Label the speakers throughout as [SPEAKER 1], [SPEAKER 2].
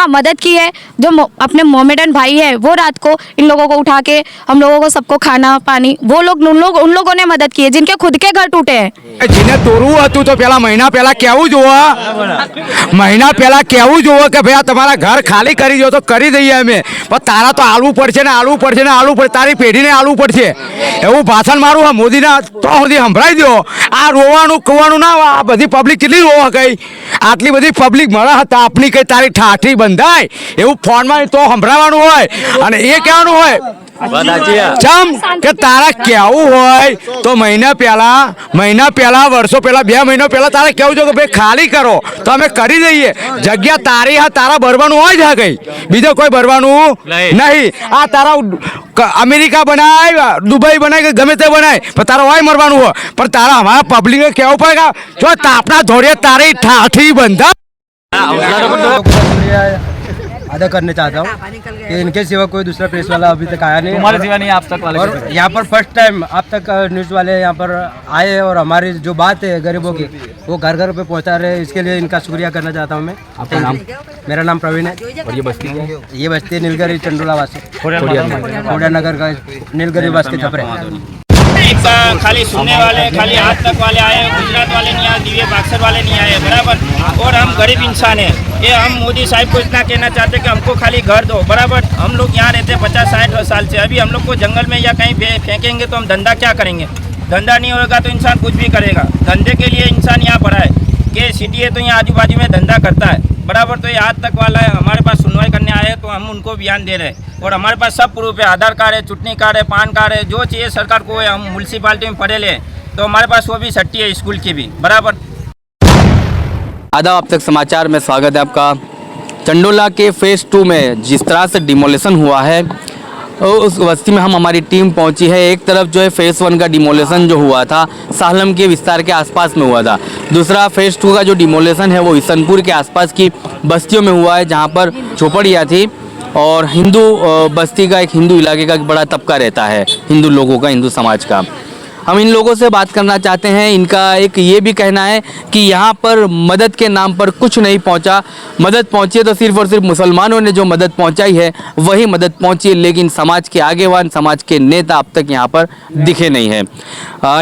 [SPEAKER 1] हाँ मदद की है। जो अपने मोमेडन भाई है वो रात को इन लोगों को उठा के हम लोगों को सबको खाना पानी वो लोग उन लोगों ने मदद की है जिनके खुद के घर टूटे हैं।
[SPEAKER 2] जिन्हें तोड़વું હતું તો પેલા મહિના પહેલા કેવું જોવા મહિના પહેલા કેવું જોવા કે ભાઈ આ તમારા ઘર ખાલી કરી દો તો કરી દઈએ અમે પણ તારા તો આલવું પડશે ને આલવું પડશે ને આલવું પડશે તારી પેઢીને આલવું પડશે એવું ભાષણ મારું હા મોદીના તો સુધી સંભળાઈ દો આ રોવાનું કવાનું ના આ બધી પબ્લિક કેટલી રોવા ગઈ આટલી બધી પબ્લિક મળે હતા આપની કઈ તારી ઠાઠી બંધાય એવું ફોનમાં તો સંભળાવવાનું હોય અને એ કહેવાનું હોય ચમ કે તારા કેવું હોય તો મહિના પહેલા વર્ષો પહેલા 2 મહિના પહેલા તારે કેવું છે કે ભાઈ ખાલી કરો તો અમે કરી દઈએ જગ્યા તારી હા તારા ભરવાનું હોય જ ગઈ બીજો કોઈ ભરવાનું નહીં આ તારા અમેરિકા બનાય દુબઈ બનાય કે ગમે તે બનાય પણ તારા હોય મરવાનું હોય પણ તારા અમારા પબ્લિકને કહેવું પડે કે જો તાપના ધોળે તારી ઠાઠી બંધા
[SPEAKER 3] अदा करना चाहता हूँ कि इनके सिवा कोई दूसरा प्रेस वाला अभी तक आया नहीं।
[SPEAKER 4] हमारे सिवा नहीं आप तक वाले
[SPEAKER 3] और यहाँ पर फर्स्ट टाइम आप तक न्यूज़ वाले यहाँ पर आए और हमारी जो बात है गरीबों की वो घर घर पे पहुँचा रहे, इसके लिए इनका शुक्रिया करना चाहता हूँ मैं।
[SPEAKER 4] आपका नाम?
[SPEAKER 3] मेरा नाम प्रवीण है।
[SPEAKER 4] और ये बस्ती क्या है?
[SPEAKER 3] ये बस्ती नीलगिरी चंडोला वासी खोड़ा नगर का नीलगिरी बस्ती छपरे।
[SPEAKER 5] खाली सुनने वाले खाली हाथ तक वाले आए, गुजरात वाले नहीं आए, दिव्य बाक्सर वाले नहीं आए, बराबर। और हम गरीब इंसान हैं, ये हम मोदी साहब को इतना कहना चाहते हैं कि हमको खाली घर दो, बराबर। हम लोग यहाँ रहते 50-60 साल से, अभी हम लोग को जंगल में या कहीं फेंकेंगे तो हम धंधा क्या करेंगे? धंधा नहीं होगा तो इंसान कुछ भी करेगा। धंधे के लिए इंसान यहाँ पड़ा है कि सिटी है तो यहाँ आजू बाजू में धंधा करता है, बराबर। तो ये आज तक वाला है, हमारे पास सुनवाई करने आए तो हम उनको बयान दे रहे हैं और हमारे पास सब प्रूफ है, आधार कार्ड है, चुटनी कार्ड है, पान कार्ड है, जो चाहिए सरकार को है। हम म्यूनसिपालिटी में पढ़े ले तो हमारे पास वो भी सट्टी है स्कूल की भी, बराबर।
[SPEAKER 4] आदाब, अब तक समाचार में स्वागत है आपका। चंडोला के फेज़ 2 में जिस तरह से डिमोलेशन हुआ है उस बस्ती में हमारी टीम पहुंची है। एक तरफ जो है फेज़ 1 का डिमोलेशन जो हुआ था साहलम के विस्तार के आसपास में हुआ था, दूसरा फेज़ 2 का जो डिमोलेशन है वो ईसनपुर के आसपास की बस्तियों में हुआ है जहां पर झोपड़ियाँ थी और हिंदू बस्ती का एक हिंदू इलाके का एक बड़ा तबका रहता है, हिंदू लोगों का, हिंदू समाज का। हम इन लोगों से बात करना चाहते हैं। इनका एक ये भी कहना है कि यहाँ पर मदद के नाम पर कुछ नहीं पहुँचा। मदद पहुँची है तो सिर्फ़ और सिर्फ मुसलमानों ने जो मदद पहुँचाई है वही मदद पहुँची है, लेकिन समाज के आगेवान, समाज के नेता अब तक यहाँ पर दिखे नहीं हैं।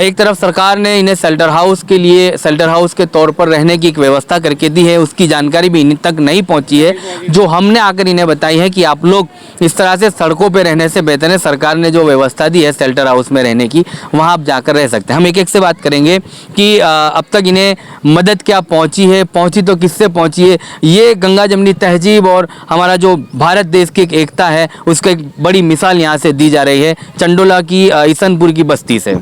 [SPEAKER 4] एक तरफ सरकार ने इन्हें शेल्टर हाउस के तौर पर रहने की एक व्यवस्था करके दी है, उसकी जानकारी भी इन तक नहीं पहुँची है। जो हमने आकर इन्हें बताई है कि आप लोग इस तरह से सड़कों पर रहने से बेहतर है सरकार ने जो व्यवस्था दी है शेल्टर हाउस में रहने की, वहाँ आप जाकर रह सकते हैं। हम एक एक से बात करेंगे कि अब तक इन्हें मदद क्या पहुंची है, पहुंची तो किससे पहुंची है। ये गंगा जमनी तहजीब और हमारा जो भारत देश की एक एकता है उसका एक बड़ी मिसाल यहाँ से दी जा रही है चंडोला की ईसनपुर की बस्ती से।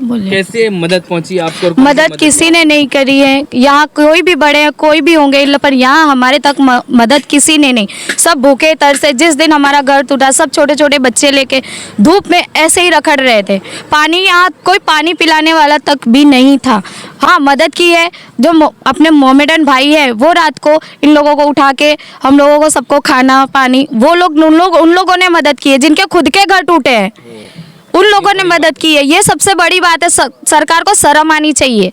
[SPEAKER 4] कैसे मदद पहुंची आपको?
[SPEAKER 1] मदद किसी ने नहीं करी है, यहाँ कोई भी बड़े हैं कोई भी होंगे, पर यहाँ हमारे तक मदद किसी ने नहीं। सब भूखे तरसे, जिस दिन हमारा घर टूटा सब छोटे छोटे बच्चे लेके धूप में ऐसे ही रखड़ रहे थे। पानी यहाँ कोई पानी पिलाने वाला तक भी नहीं था। हाँ मदद की है। जो अपने मोमेडन भाई है वो रात को इन लोगों को उठा के हम लोगों को सबको खाना पानी वो लोग उन लोगों ने मदद की है जिनके खुद के घर टूटे हैं, उन लोगों ने मदद की है। ये सबसे बड़ी बात है, सरकार को शर्म आनी चाहिए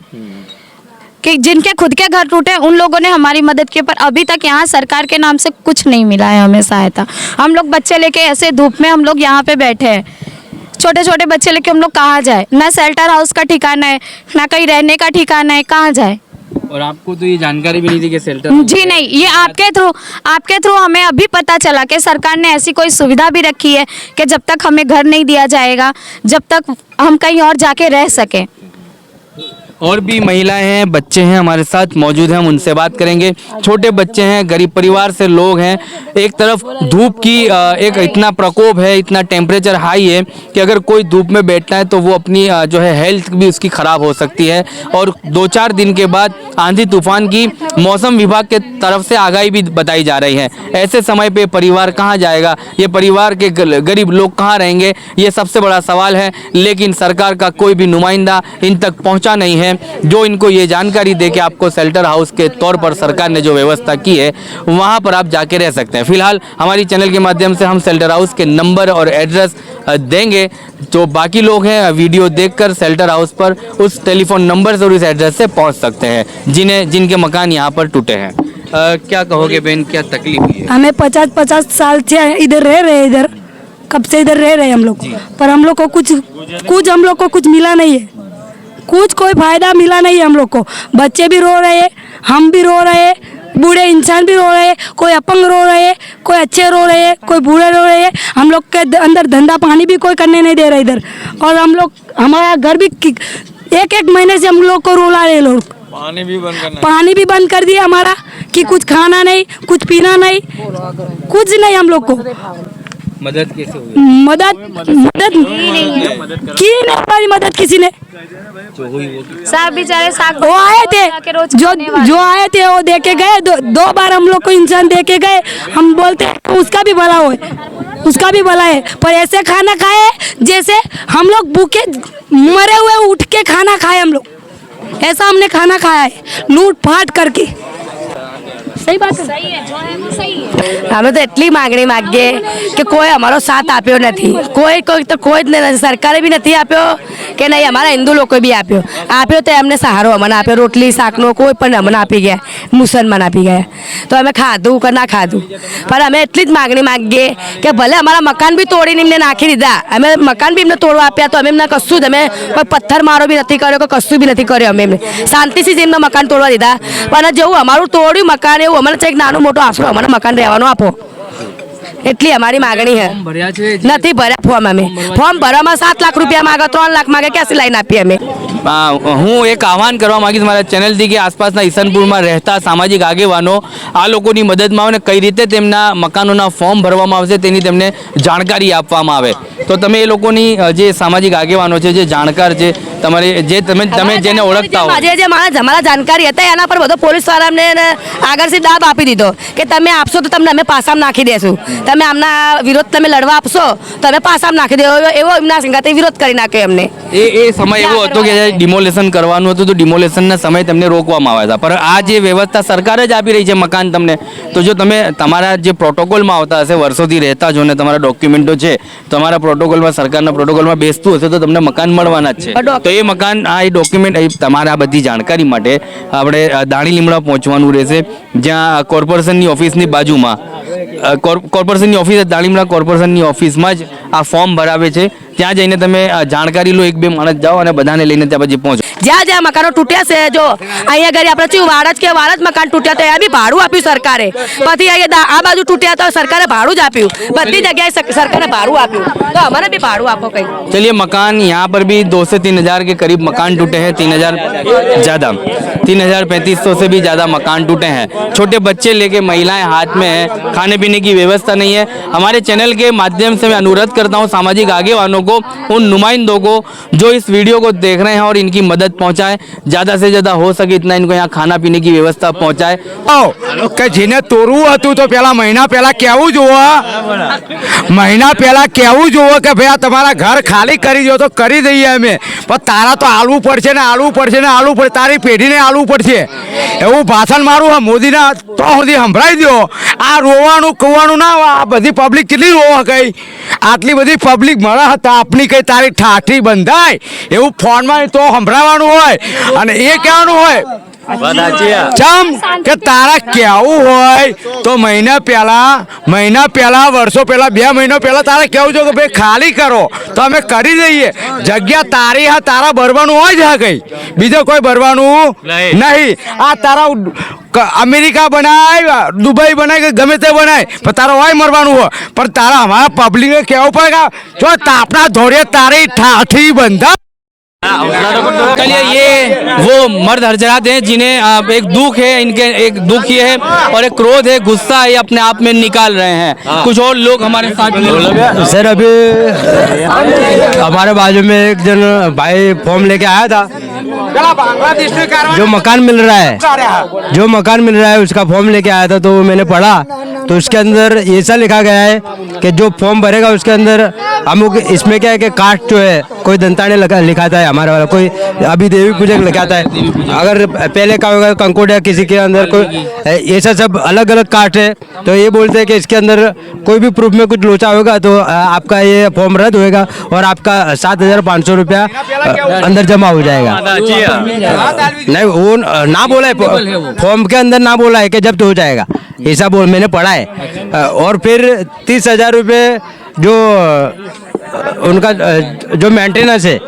[SPEAKER 1] कि जिनके खुद के घर टूटे उन लोगों ने हमारी मदद की, पर अभी तक यहाँ सरकार के नाम से कुछ नहीं मिला है हमें सहायता। हम लोग बच्चे लेके ऐसे धूप में हम लोग यहाँ पे बैठे हैं, छोटे छोटे बच्चे लेके हम लोग कहाँ जाए? ना शेल्टर हाउस का ठिकाना है, ना कहीं रहने का ठिकाना है, कहाँ जाए?
[SPEAKER 4] और आपको तो ये जानकारी भी नहीं थी कि शेल्टर?
[SPEAKER 1] जी नहीं, ये आपके थ्रू हमें अभी पता चला कि सरकार ने ऐसी कोई सुविधा भी रखी है कि जब तक हमें घर नहीं दिया जाएगा जब तक हम कहीं और जाके रह सकें।
[SPEAKER 4] और भी महिलाएं हैं, बच्चे हैं हमारे साथ मौजूद हैं, हम उनसे बात करेंगे। छोटे बच्चे हैं, गरीब परिवार से लोग हैं। एक तरफ धूप की एक इतना प्रकोप है, इतना टेम्परेचर हाई है कि अगर कोई धूप में बैठता है तो वो अपनी जो है हेल्थ भी उसकी ख़राब हो सकती है। और 2-4 दिन के बाद आंधी तूफान की मौसम विभाग के तरफ से आगाही भी बताई जा रही है। ऐसे समय पे परिवार कहाँ जाएगा, ये परिवार के गरीब लोग कहाँ रहेंगे, ये सबसे बड़ा सवाल है। लेकिन सरकार का कोई भी नुमाइंदा इन तक पहुँचा नहीं है जो इनको ये जानकारी दे कि आपको शेल्टर हाउस के तौर पर सरकार ने जो व्यवस्था की है वहाँ पर आप जाके रह सकते हैं। फिलहाल हमारी चैनल के माध्यम से हम शेल्टर हाउस के नंबर और एड्रेस देंगे। जो बाकी लोग हैं वीडियो देखकर शेल्टर हाउस पर उस टेलीफोन नंबर से और इस एड्रेस से पहुँच सकते हैं जिनके मकान यहाँ पर टूटे हैं। क्या कहोगे बहन, क्या तकलीफ हुई है?
[SPEAKER 6] हमें 50-50 साल से इधर रह रहे हैं, इधर कब से इधर रह रहे हैं हम लोग, पर हम लोग को कुछ हम लोग को कुछ मिला नहीं है, कुछ कोई फायदा मिला नहीं है हम लोग को। बच्चे भी रो रहे हैं, हम भी रो रहे हैं, बूढ़े इंसान भी रो रहे हैं, कोई अपंग रो रहे हैं, कोई अच्छे रो रहे हैं, कोई बूढ़े रो रहे हैं। हम लोग के अंदर धंधा पानी भी कोई करने नहीं दे रहा इधर, और हम लोग हमारा घर भी एक महीने से हम लोग को रुला रहे लोग। पानी भी बंद कर दिया हमारा, कि कुछ खाना नहीं, कुछ पीना नहीं, कुछ नहीं हम लोग को।
[SPEAKER 4] मदद कैसे हुई?
[SPEAKER 6] मदद की नहीं हमारी मदद किसी ने।
[SPEAKER 1] सब बेचारे साग
[SPEAKER 6] वो आए थे, जो आए थे वो दे के गए, दो बार हम लोग को इंसान दे के गए। हम बोलते हैं उसका भी भला हो, उसका भी भला है, पर ऐसे खाना खाए जैसे हम लोग भूखे मरे हुए उठ के खाना खाए। हम लोग ऐसा हमने खाना खाया है, लूट फाट करके। सही बात है,
[SPEAKER 1] सही है, जो है वो सही है।
[SPEAKER 6] અમે તો એટલી માગણી માગીએ કે કોઈ અમારો સાથ આપ્યો નથી, કોઈ તો કોઈ જ નથી, સરકારે બી નથી આપ્યો કે નહીં અમારા હિન્દુ લોકોએ બી આપ્યો તો એમને સહારો અમને આપ્યો, રોટલી શાકનો કોઈ પણ અમને આપી ગયા, મુસલમાન આપી ગયા, તો અમે ખાધું કે ના ખાધું, પણ અમે એટલી જ માગણી માગીએ કે ભલે અમારા મકાન બી તોડીને એમને નાખી દીધા, અમે મકાન બી એમને તોડવા આપ્યા તો અમે એમને કશું જ અમે કોઈ પથ્થર મારો બી નથી કર્યો, કે કશું બી નથી કર્યો, અમે એમને શાંતિથી જ એમને મકાન તોડવા દીધા, પણ જેવું અમારું તોડ્યું મકાન એવું અમને એક નાનું મોટું આશરો અમને મકાન રહેવાનું આપો, એટલી અમારી માગણી છે। નથી ભર્યા ફોર્મ, અમે ફોર્મ ભરવામાં 7 લાખ રૂપિયા માગે, 3 લાખ માગે, ક્યાંથી લઈને આપીએ અમે?
[SPEAKER 4] હું એક આહવાન કરવા માંગીશ મારા ચેનલથી કે આસપાસના ઈસનપુરમાં રહેતા સામાજિક આગેવાનો આ લોકોની મદદમાં આવે ને કઈ રીતે તેમના મકાનોના ફોર્મ ભરવામાં આવશે તેની તેમને જાણકારી આપવામાં આવે, તો તમે એ લોકોની જે સામાજિક આગેવાનો છે, જે જાણકાર છે, તમારે જે તમે જેને ઓળખતા હો,
[SPEAKER 6] જે માણસ અમારા જાણકારી હતા એના પર બધો પોલીસવાળા અમને આગળથી દાબ આપી દીધો કે તમે આપશો તો તમને અમે પાસામાં નાખી દેશું, તમે આમના વિરોધ તમે લડવા આપશો તો અમે પાસામાં નાખી દે, એવો એમના સંગાતે વિરોધ કરી નાખ્યો એમને।
[SPEAKER 4] એ સમય એવો હતો કે ડિમોલેશન કરવાનું હતું તો ડિમોલેશનના સમય તમને રોકવામાં આવ્યા હતા, પણ આ જે વ્યવસ્થા સરકાર જ આપી રહી છે મકાન તમને, તો જો તમે તમારા જે પ્રોટોકોલમાં આવતા હશે, વર્ષોથી રહેતા છો ને તમારા ડોક્યુમેન્ટો છે, તમારા પ્રોટોકોલમાં સરકારના પ્રોટોકોલમાં બેસતું હશે તો તમને મકાન મળવાના જ છે, તો એ મકાન આ ડોક્યુમેન્ટ તમારા આ બધી જાણકારી માટે આપણે દાણી લીમડા પહોંચવાનું રહેશે, જ્યાં કોર્પોરેશનની ઓફિસની બાજુમાં કોર્પોરેશનની ઓફિસ, દાણીલીમડા કોર્પોરેશનની ઓફિસમાં જ આ ફોર્મ ભરાવે છે, ત્યાં જઈને તમે જાણકારી લો, 1-2 માણસ જાઓ અને બધાને લઈને ત્યાં પછી પહોંચો।
[SPEAKER 6] જ્યાં જ્યાં મકાનો તૂટ્યા છે, જો અહીંયા ઘરે આપણે શું વાડ જ મકાન તૂટ્યા તો એ બી ભાડું આપ્યું સરકારે, પછી અહીંયા આ બાજુ તૂટ્યા તો સરકારે ભાડું જ આપ્યું, બધી જગ્યાએ સરકારે ભાડું આપ્યું, તો અમારે भी भाड़ू आपको कहीं।
[SPEAKER 4] चलिए मकान यहाँ पर भी 2 से 3 हज़ार के करीब मकान टूटे हैं, 3,3500 से भी ज़्यादा मकान टूटे हैं, छोटे बच्चे लेके महिलाएं हाथ में हैं, खाने पीने की व्यवस्था नहीं है। हमारे चैनल के माध्यम से मैं अनुरोध करता हूँ सामाजिक आगेवानों को, उन नुमाइंदों को जो इस वीडियो को देख रहे हैं और इनकी मदद पहुँचाएं, ज़्यादा से ज़्यादा हो सके इतना इनको यहाँ खाना पीने की व्यवस्था पहुँचाए।
[SPEAKER 2] કે જેને તોડવું હતું તો પેલા મહિના પહેલા કહેવું જોવે, મહિના પહેલા કહેવું જોવે કે ભાઈ આ તમારા ઘર ખાલી કરી દો તો કરી દઈએ અમે, પણ તારા તો આલવું પડશે ને આલવું પડશે ને આલવું પડશે, તારી પેઢીને આલવું પડશે એવું ભાષણ મારું આ મોદીના તો સુધી સંભળાવી દો। આ રોવાનું કહેવાનું ના, આ બધી પબ્લિક કેટલી રોવા ગઈ, આટલી બધી પબ્લિક મળે હતા આપની કઈ તારી ઠાઠી બંધાય એવું ફોનમાં તો સંભળાવવાનું હોય અને એ કહેવાનું હોય ચમ કે તારા કેવું હોય તો મહિના પહેલા વર્ષો પહેલા 2 મહિના પહેલા તારે કેવું છે કે ભાઈ ખાલી કરો તો અમે કરી દઈએ, જગ્યા તારી હા, તારા ભરવાનું હોય જ હા, કઈ બીજો કોઈ ભરવાનું નહીં। આ તારા અમેરિકા બનાય, દુબઈ બનાય કે ગમે તે બનાય, પણ તારા હોય મરવાનું હોય, પણ તારા અમારા પબ્લિકે કહેવું પડે કે જો તાપના ધોળે તારી ઠાઠી બંધા।
[SPEAKER 4] चलिए ये वो मर्द हजरात हैं जिन्हें एक दुख है, इनके एक दुख ये है और एक क्रोध है, गुस्सा है, अपने आप में निकाल रहे हैं। कुछ और लोग हमारे साथ
[SPEAKER 3] सर अभी हमारे बाजू में एक जन भाई फॉर्म लेके आया था, जो मकान मिल रहा है उसका फॉर्म लेके आया था, तो मैंने पढ़ा तो उसके अंदर ऐसा लिखा गया है कि जो फॉर्म भरेगा उसके अंदर अमुक, इसमें क्या है कि कास्ट जो है कोई दंताने लिखाता है हमारा वाला, कोई अभी देवी पूजक लिखाता है, अगर पहले का होगा कंकोड़ किसी के अंदर कोई ऐसा सब अलग अलग कास्ट है, तो ये बोलते हैं कि इसके अंदर कोई भी प्रूफ में कुछ लोचा होगा तो आपका ये फॉर्म रद्द होएगा और आपका 7,500 रुपया अंदर जमा हो जाएगा। नहीं वो ना बोला है, फॉर्म के अंदर ना बोला है कि जब्त हो जाएगा, ऐसा बोल मैंने पढ़ा है। और फिर 30,000 रुपये जो उनका जो मेंटेनेंस है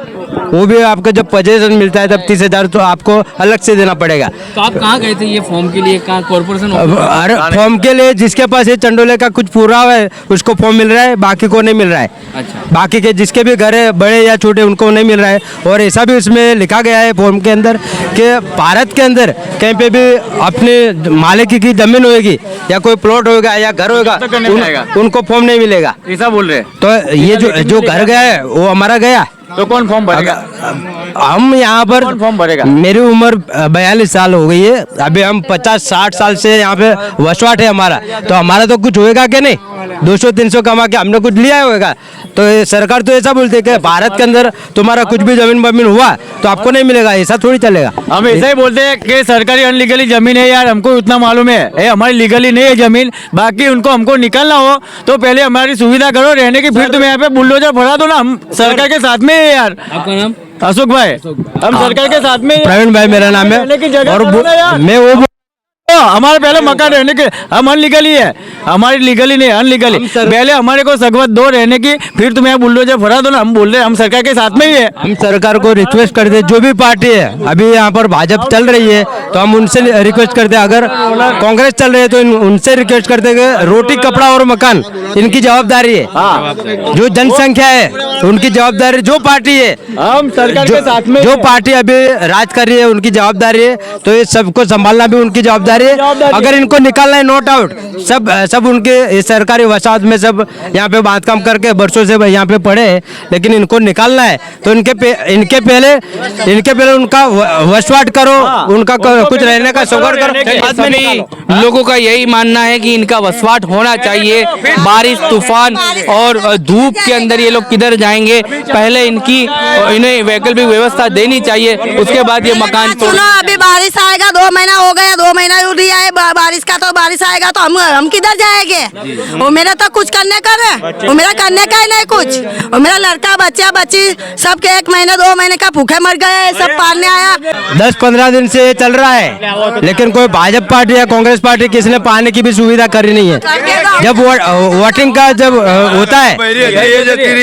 [SPEAKER 3] वो भी आपको जब पोजीशन मिलता है तब 30,000 तो आपको अलग से देना पड़ेगा।
[SPEAKER 4] तो आप कहाँ गए थे ये फॉर्म के लिए, कहाँ कॉर्पोरेशन?
[SPEAKER 3] अरे फॉर्म के लिए जिसके पास ये चंडोले का कुछ पूरा है उसको फॉर्म मिल रहा है, बाकी को नहीं मिल रहा है।
[SPEAKER 4] अच्छा।
[SPEAKER 3] बाकी के जिसके भी घर है बड़े या छोटे उनको नहीं मिल रहा है। और ऐसा भी उसमें लिखा गया है फॉर्म के अंदर कि भारत के अंदर कहीं पे भी अपने मालिकी की जमीन होगी या कोई प्लॉट होगा या घर होगा उनको फॉर्म नहीं मिलेगा,
[SPEAKER 4] ऐसा बोल रहे हैं।
[SPEAKER 3] तो ये जो घर गया है वो हमारा गया।
[SPEAKER 4] तो कौन फॉर्म भरेगा?
[SPEAKER 3] हम यहाँ पर
[SPEAKER 4] कौन फॉर्म भरेगा?
[SPEAKER 3] मेरी उम्र 42 साल हो गई है, अभी हम 50-60 साल से यहाँ पे वसवाट है हमारा, तो हमारा तो कुछ होएगा कि नहीं? 200-300 कमा के हमने कुछ लिया होगा? तो ये सरकार तो ऐसा बोलती है कि भारत के अंदर तुम्हारा कुछ भी जमीन बमीन हुआ तो आपको नहीं मिलेगा, ऐसा थोड़ी चलेगा।
[SPEAKER 7] हम ऐसा ही बोलते हैं कि सरकारी अनलीगली जमीन है यार, हमको उतना मालूम है, ये हमारी लीगली नहीं है जमीन। बाकी उनको हमको निकलना हो तो पहले हमारी सुविधा करो रहने की, फिर तुम यहाँ पे बुलडोजर भरा दो ना। हम सरकार के साथ में है यार।
[SPEAKER 4] आपका नाम?
[SPEAKER 7] अशोक भाई, हम सरकार के साथ में।
[SPEAKER 3] प्रवीण भाई मेरा नाम है। और मैं वो
[SPEAKER 7] हमारे पहले मकान रहने के, हम अनलीगली है, हमारी लीगली नहीं अनलीगली। पहले हमारे को सगवत दो रहने की, फिर तुम यहाँ बुलडोजर भरा दो ना। हम बोल रहे हैं हम सरकार के साथ में ही है।
[SPEAKER 3] हम सरकार को रिक्वेस्ट करते हैं, जो भी पार्टी है अभी यहाँ पर भाजपा चल रही है तो हम उनसे रिक्वेस्ट करते हैं, अगर कांग्रेस चल रही है तो उनसे रिक्वेस्ट करते हैं कि रोटी कपड़ा और मकान इनकी जवाबदारी है। जो जनसंख्या है उनकी जवाबदारी, जो पार्टी है
[SPEAKER 7] हम सरकार के साथ में,
[SPEAKER 3] जो पार्टी अभी राज कर रही है उनकी जवाबदारी है, तो ये सबको संभालना भी उनकी जवाबदारी है। अगर इनको निकालना है नो डाउट, सब उनके सरकारी वसाहत में सब यहाँ पे बांधकाम करके बरसों से यहाँ पे पड़े हैं, लेकिन इनको निकालना है तो इनके पहले उनका वसवाट करो, उनका कुछ रहने का सौगंध करो।
[SPEAKER 4] सभी लोगों का यही मानना है कि इनका वसवाट होना चाहिए। बारिश तूफान और धूप के अंदर ये लोग किधर जाएंगे? पहले इन्हें वैकल्पिक व्यवस्था देनी चाहिए, उसके बाद ये मकान
[SPEAKER 6] सुनो, अभी बारिश आएगा, 2 महीना हो गया, 2 महीना दिया है बारिश का, तो बारिश आएगा तो हम किधर जाएंगे? वो मेरा तो कुछ करने का है, वो मेरा करने का ही नहीं कुछ। और मेरा लड़का बच्चा बच्ची सबके 1 महीने 2 महीने का भूखे मर गए, सब पालने आया।
[SPEAKER 3] 10-15 दिन से ये चल रहा है, लेकिन कोई भाजपा पार्टी या कांग्रेस पार्टी किसी ने पानी की भी सुविधा करी नहीं है। जब वोटिंग का जब होता है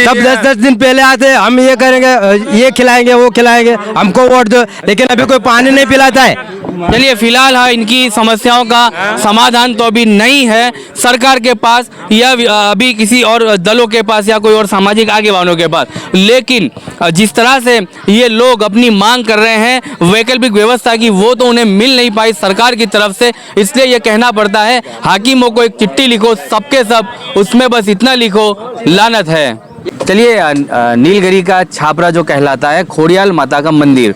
[SPEAKER 3] तब 10-10 दिन पहले आते, हम ये करेंगे, ये खिलाएंगे, वो खिलाएंगे, हमको वोट दो, लेकिन अभी कोई पानी नहीं पिलाता है।
[SPEAKER 4] चलिए, फिलहाल हाँ इनकी समस्याओं का समाधान तो अभी नहीं है सरकार के पास या अभी किसी और दलों के पास या कोई और सामाजिक आगेवानों के पास, लेकिन जिस तरह से ये लोग अपनी मांग कर रहे हैं वैकल्पिक व्यवस्था की, वो तो उन्हें मिल नहीं पाई सरकार की तरफ से। इसलिए ये कहना पड़ता है हाकिमों को एक चिट्ठी लिखो, सबके सब उसमें बस इतना लिखो, लानत है। चलिए, नीलगिरी का छापरा जो कहलाता है खोड़ियाल माता का मंदिर,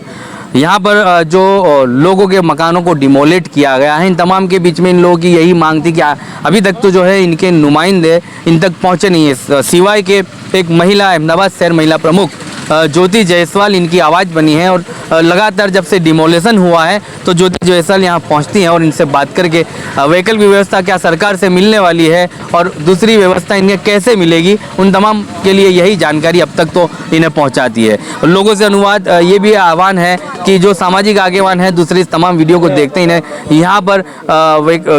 [SPEAKER 4] यहाँ पर जो लोगों के मकानों को डिमोलेट किया गया है, इन तमाम के बीच में इन लोगों की यही मांग थी कि अभी तक तो जो है इनके नुमाइंदे इन तक पहुँचे नहीं है। सिवाय के एक महिला, अहमदाबाद शहर महिला प्रमुख ज्योति जायसवाल इनकी आवाज़ बनी है, और लगातार जब से डिमोलेशन हुआ है तो ज्योति जायसवाल यहाँ पहुँचती हैं और इनसे बात करके वैकल्पिक व्यवस्था क्या सरकार से मिलने वाली है और दूसरी व्यवस्था इन्हें कैसे मिलेगी, उन तमाम के लिए यही जानकारी अब तक तो इन्हें पहुँचाती है। लोगों से अनुवाद ये भी आह्वान है कि जो सामाजिक आगेवान है दूसरी इस तमाम वीडियो को देखते हैं, इन्हें यहाँ पर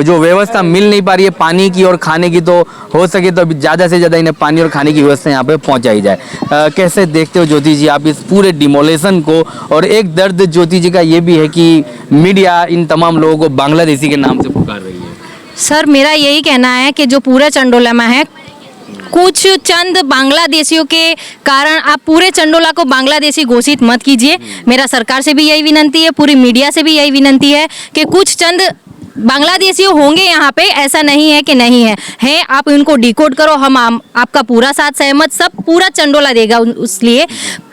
[SPEAKER 4] जो व्यवस्था मिल नहीं पा रही है पानी की और खाने की, तो हो सके तो ज़्यादा से ज़्यादा इन्हें पानी और खाने की व्यवस्था यहाँ पर पहुँचाई जाए। कैसे देखते हो ज्योति जी आप इस पूरे डिमोलेशन को? और एक दर्द ज्योति जी का ये भी है कि मीडिया इन तमाम लोगों को बांग्लादेशी के नाम से पुकार रही है।
[SPEAKER 1] सर, मेरा यही कहना है कि जो पूरा चंडोला में है, कुछ चंद बांग्लादेशियों के कारण आप पूरे चंडोला को बांग्लादेशी घोषित मत कीजिए। मेरा सरकार से भी यही विनती है, पूरी मीडिया से भी यही विनती है कि कुछ चंद बांग्लादेशी होंगे यहाँ पे, ऐसा नहीं है कि नहीं है आप इनको डिकोड करो, हम आपका पूरा साथ सहमत, सब पूरा चंडोला देगा उसलिए।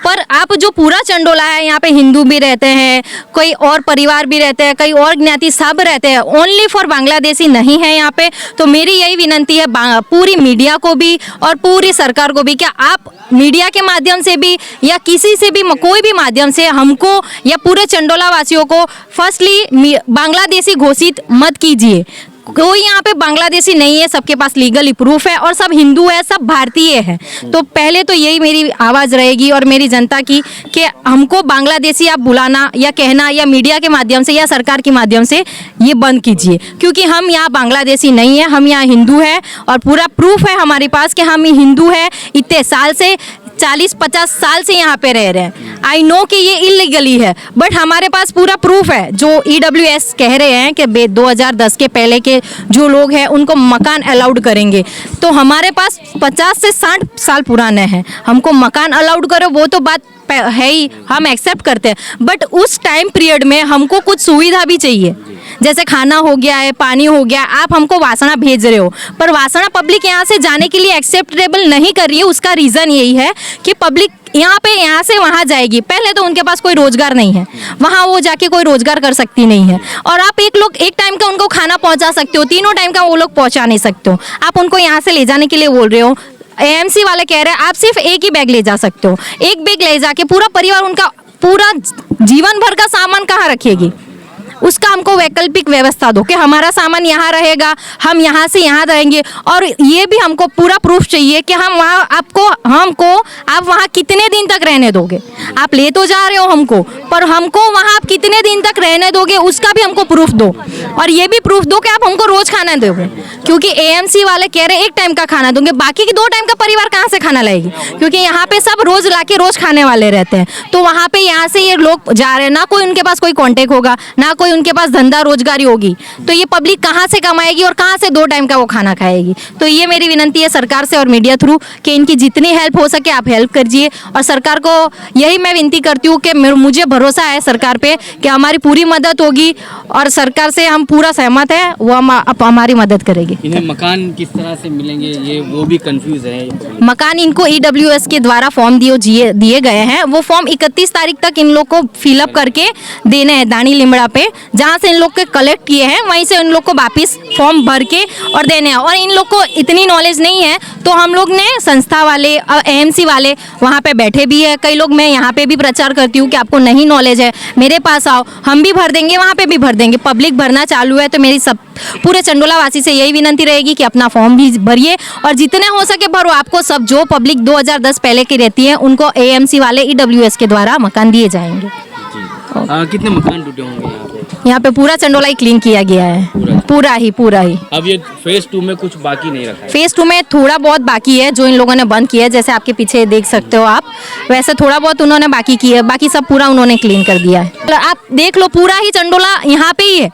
[SPEAKER 1] पर आप जो पूरा चंडोला है, यहाँ पे हिंदू भी रहते हैं, कोई और परिवार भी रहते हैं, कई और ज्ञाति सब रहते हैं, ओनली फॉर बांग्लादेशी नहीं है यहाँ पे। तो मेरी यही विनती है पूरी मीडिया को भी और पूरी सरकार को भी, क्या आप मीडिया के माध्यम से भी या किसी से भी, कोई भी माध्यम से हमको या पूरे चंडोला वासियों को फर्स्टली बांग्लादेशी घोषित मत कीजिए।
[SPEAKER 8] कोई यहाँ पे बांग्लादेशी नहीं है, सबके पास लीगली प्रूफ है और सब हिंदू है, सब भारतीय है। तो पहले तो यही मेरी आवाज़ रहेगी और मेरी जनता की कि हमको बांग्लादेशी आप बुलाना या कहना या मीडिया के माध्यम से या सरकार के माध्यम से ये बंद कीजिए, क्योंकि हम यहाँ बांग्लादेशी नहीं है, हम यहाँ हिंदू है और पूरा प्रूफ है हमारे पास कि हम हिंदू है। इतने साल से 40-50 साल से यहाँ पे रह रहे हैं। आई नो कि ये इलीगली है, बट हमारे पास पूरा प्रूफ है। जो EWS कह रहे हैं कि 2010 के पहले के जो लोग हैं उनको मकान अलाउड करेंगे, तो हमारे पास 50 से 60 साल पुराने हैं। हमको मकान अलाउड करो वो तो बात है ही, हम एक्सेप्ट करते हैं, बट उस टाइम पीरियड में हमको कुछ सुविधा भी चाहिए, जैसे खाना हो गया है, पानी हो गया। आप हमको वासना भेज रहे हो, पर वासना पब्लिक यहाँ से जाने के लिए एक्सेप्टेबल नहीं कर रही है। उसका रीज़न यही है कि पब्लिक यहाँ से वहाँ जाएगी। पहले तो उनके पास कोई रोजगार नहीं है, वहाँ वो जाके कोई रोजगार कर सकती नहीं है। और आप एक टाइम का उनको खाना पहुँचा सकते हो, 3 टाइम का वो लोग पहुँचा नहीं सकते हो। आप उनको यहाँ से ले जाने के लिए बोल रहे हो। AMC वाले कह रहे हैं आप सिर्फ एक ही बैग ले जा सकते हो। एक बैग ले जाके पूरा परिवार उनका पूरा जीवन भर का सामान कहाँ रखेगी? उसका हमको वैकल्पिक व्यवस्था दो कि हमारा सामान यहाँ रहेगा, हम यहाँ से यहाँ रहेंगे। और ये भी हमको पूरा प्रूफ चाहिए कि हम वहाँ हमको आप वहाँ कितने दिन तक रहने दोगे। आप ले तो जा रहे हो हमको, पर हमको वहाँ आप कितने दिन तक रहने दोगे उसका भी हमको प्रूफ दो। और ये भी प्रूफ दो कि आप हमको रोज़ खाना दोगे, क्योंकि AMC वाले कह रहे हैं 1 टाइम का खाना दोगे, बाकी की 2 टाइम का परिवार कहाँ से खाना लाएगी? क्योंकि यहाँ पे सब रोज़ लाके रोज़ खाने वाले रहते हैं। तो वहाँ पे यहाँ से ये लोग जा रहे हैं, ना कोई उनके पास कोई कॉन्टेक्ट होगा, ना कोई उनके पास धंधा रोजगारी होगी, तो ये पब्लिक कहाँ से कमाएगी और कहाँ से 2 टाइम का वो खाना खाएगी? तो ये मेरी विनती है सरकार से और मीडिया थ्रू कि इनकी जितनी हेल्प हो सके आप हेल्प कीजिए। और सरकार को यही मैं विनती करती हूँ कि मुझे भरोसा है सरकार पे कि हमारी पूरी मदद होगी और सरकार से हम पूरा सहमत है, वो हमारी मदद करेगी।
[SPEAKER 4] इन्हें मकान किस तरह से मिलेंगे ये वो भी कंफ्यूज है।
[SPEAKER 8] मकान इनको EWS के द्वारा फॉर्म दिए गए हैं, वो फॉर्म 31 तारीख तक इन लोग को फिलअप करके देने हैं दानी लिमड़ा पे, जहाँ से इन लोग के कलेक्ट किए हैं वहीं से इन लोग को वापस फॉर्म भर के और देने हैं। और इन लोग को इतनी नॉलेज नहीं है, तो हम लोग ने संस्था वाले AMC वाले वहाँ पे बैठे भी है। कई लोग, मैं यहाँ पे भी प्रचार करती हूँ कि आपको नहीं नॉलेज है मेरे पास आओ, हम भी भर देंगे, वहाँ पे भी भर देंगे। पब्लिक भरना चालू है, तो मेरी सब पूरे चंडोला वासी से यही विनती रहेगी कि अपना फॉर्म भी भरिए और जितने हो सके भरो। आपको सब जो पब्लिक 2010 पहले की रहती है उनको AMC वाले EWS के द्वारा मकान दिए जाएंगे।
[SPEAKER 4] कितने मकान टूटे होंगे
[SPEAKER 8] यहाँ पे पूरा चंडोला ही क्लीन किया गया है, पूरा ही।
[SPEAKER 4] अब ये फेज 2 में कुछ बाकी नहीं रखा है?
[SPEAKER 8] फेज 2 में थोड़ा बहुत बाकी है जो इन लोगों ने बंद किया है, जैसे आपके पीछे देख सकते हो आप, वैसे थोड़ा बहुत उन्होंने बाकी किया है, बाकी सब पूरा उन्होंने क्लीन कर दिया है। आप देख लो पूरा ही चंडोला यहाँ पे ही है,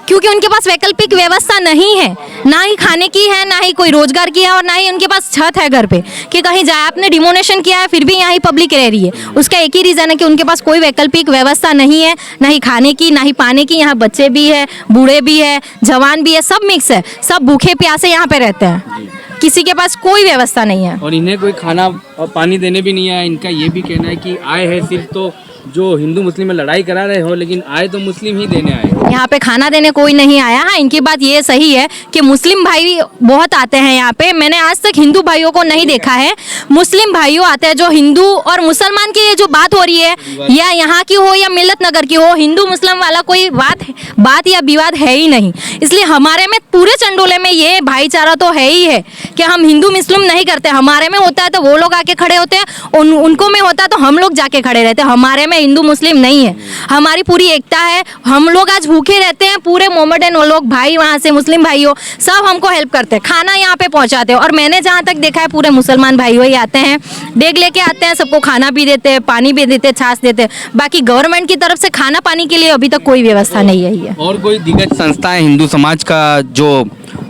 [SPEAKER 8] क्योंकि उनके पास वैकल्पिक व्यवस्था नहीं है, ना ही खाने की है, ना ही कोई रोजगार की है और ना ही उनके पास छत है घर पे कि कहीं जाए। आपने डिमोनेशन किया है फिर भी यहाँ ही पब्लिक रह रही है, उसका एक ही रीज़न है कि उनके पास कोई वैकल्पिक व्यवस्था नहीं है, ना ही खाने की ना ही पानी की। यहाँ बच्चे भी है, बूढ़े भी है, जवान भी है, सब मिक्स है, सब भूखे प्यासे यहाँ पे रहते हैं, किसी के पास कोई व्यवस्था नहीं है।
[SPEAKER 4] और इन्हें कोई खाना और पानी देने भी नहीं है। इनका ये भी कहना है कि आए हैं सिर्फ तो जो हिंदू मुस्लिम में लड़ाई करा रहे हो, लेकिन आए तो मुस्लिम ही देने आए।
[SPEAKER 8] यहाँ पे खाना देने कोई नहीं आया। हाँ, इनकी बात ये सही है कि मुस्लिम भाई बहुत आते हैं यहाँ पे, मैंने आज तक हिंदू भाइयों को नहीं देखा है, मुस्लिम भाइयों आते हैं। जो हिंदू और मुसलमान की ये जो बात हो रही है, या यहाँ की हो या मिल्लत नगर की हो, हिंदू मुस्लिम वाला कोई बात या विवाद है ही नहीं। इसलिए हमारे में पूरे चंडोले में ये भाईचारा तो है ही है कि हम हिंदू मुस्लिम नहीं करते। हमारे में होता है तो वो लोग आके खड़े होते हैं, उनको में होता है तो हम लोग जाके खड़े रहते हैं। हमारे में हिंदू मुस्लिम नहीं है, हमारी पूरी एकता है। हम लोग आज भूखे रहते हैं, पूरे मोहम्मदन वो लोग भाई वहाँ से मुस्लिम भाइयों सब हमको हेल्प करते हैं, खाना यहाँ पे पहुँचाते हैं। और मैंने जहाँ तक देखा है पूरे मुसलमान भाइयों ही आते हैं, डेग लेके आते हैं, सबको खाना भी देते हैं, पानी भी देते हैं, छाछ देते हैं। बाकी गवर्नमेंट की तरफ से खाना पानी के लिए अभी तक कोई व्यवस्था नहीं है।
[SPEAKER 4] और कोई दिग्गज संस्थाएं हिंदू समाज का जो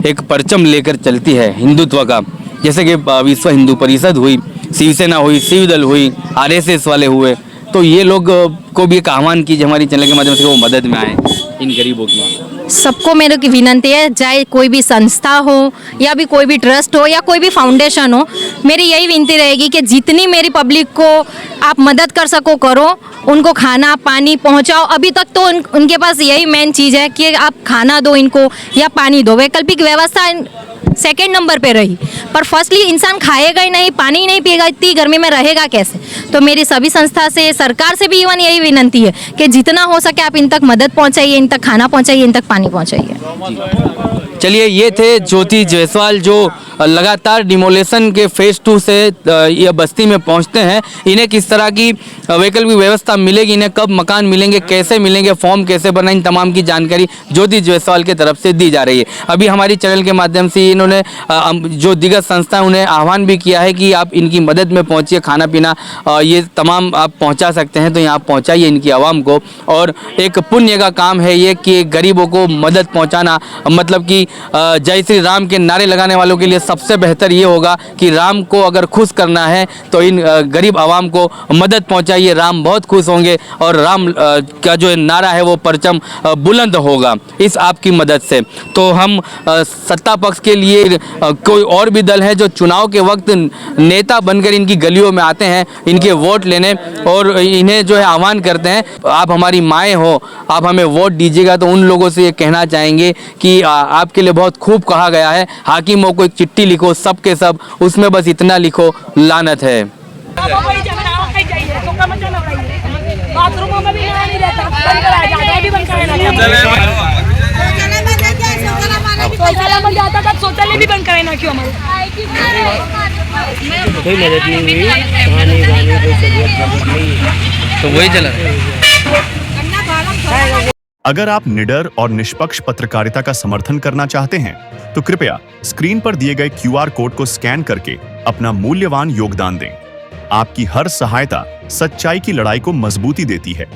[SPEAKER 4] एक परचम लेकर चलती है हिंदुत्व का, जैसे कि विश्व हिंदू परिषद हुई, शिवसेना हुई, शिवदल हुई, RSS वाले हुए, तो ये लोग को भी एक आह्वान कीजिए हमारी चैनल के माध्यम से वो मदद में आए इन गरीबों की।
[SPEAKER 8] सबको मेरे की विनती है, चाहे कोई भी संस्था हो या भी कोई भी ट्रस्ट हो या कोई भी फाउंडेशन हो, मेरी यही विनती रहेगी कि जितनी मेरी पब्लिक को आप मदद कर सको करो, उनको खाना पानी पहुंचाओ। अभी तक तो उनके पास यही मेन चीज़ है कि आप खाना दो इनको या पानी दो। वैकल्पिक व्यवस्था सेकंड नंबर पे रही, पर फर्स्टली इंसान खाएगा ही नहीं, पानी ही नहीं पिएगा, इतनी गर्मी में रहेगा कैसे। तो मेरी सभी संस्था से, सरकार से भी इवन यही विनती है कि जितना हो सके आप इन तक मदद पहुंचाइए, इन तक खाना पहुंचाइए, इन तक पानी पहुंचाइए।
[SPEAKER 4] चलिए, ये थे ज्योति जायसवाल जो लगातार डिमोलेशन के फेज 2 से ये बस्ती में पहुंचते हैं। इन्हें किस तरह की वैकल्पिक व्यवस्था मिलेगी, इन्हें कब मकान मिलेंगे, कैसे मिलेंगे, फॉर्म कैसे भरना, इन तमाम की जानकारी ज्योति जायसवाल की तरफ से दी जा रही है। अभी हमारी चैनल के माध्यम से इन्होंने जो दिग्गज संस्था है उन्हें आह्वान भी किया है कि आप इनकी मदद में पहुंचिए, खाना पीना ये तमाम आप पहुंचा सकते हैं तो यहाँ पहुंचाइए इनकी आवाम को। और एक पुण्य का काम है ये कि गरीबों को मदद पहुंचाना, मतलब कि जय श्री राम के नारे लगाने वालों के लिए सबसे बेहतर ये होगा कि राम को अगर खुश करना है तो इन गरीब आवाम को मदद पहुंचाइए, राम बहुत खुश होंगे और राम का जो नारा है वो परचम बुलंद होगा इस आपकी मदद से। तो हम सत्ता पक्ष के लिए कोई और भी दल है जो चुनाव के वक्त नेता बनकर इनकी गलियों में आते हैं इनके वोट लेने और इन्हें जो है आह्वान करते हैं, आप हमारी माएँ हो, आप हमें वोट दीजिएगा। तो उन लोगों से ये कहना चाहेंगे कि आपके लिए बहुत खूब कहा गया है, हाकिमों को एक चिट्ठी लिखो सब के सब, उसमें बस इतना लिखो लानत है।
[SPEAKER 6] शौचालय भी बंद कराए ना क्यों
[SPEAKER 4] तो वही चला।
[SPEAKER 9] अगर आप निडर और निष्पक्ष पत्रकारिता का समर्थन करना चाहते हैं तो कृपया स्क्रीन पर दिए गए QR कोड को स्कैन करके अपना मूल्यवान योगदान दें। आपकी हर सहायता सच्चाई की लड़ाई को मजबूती देती है।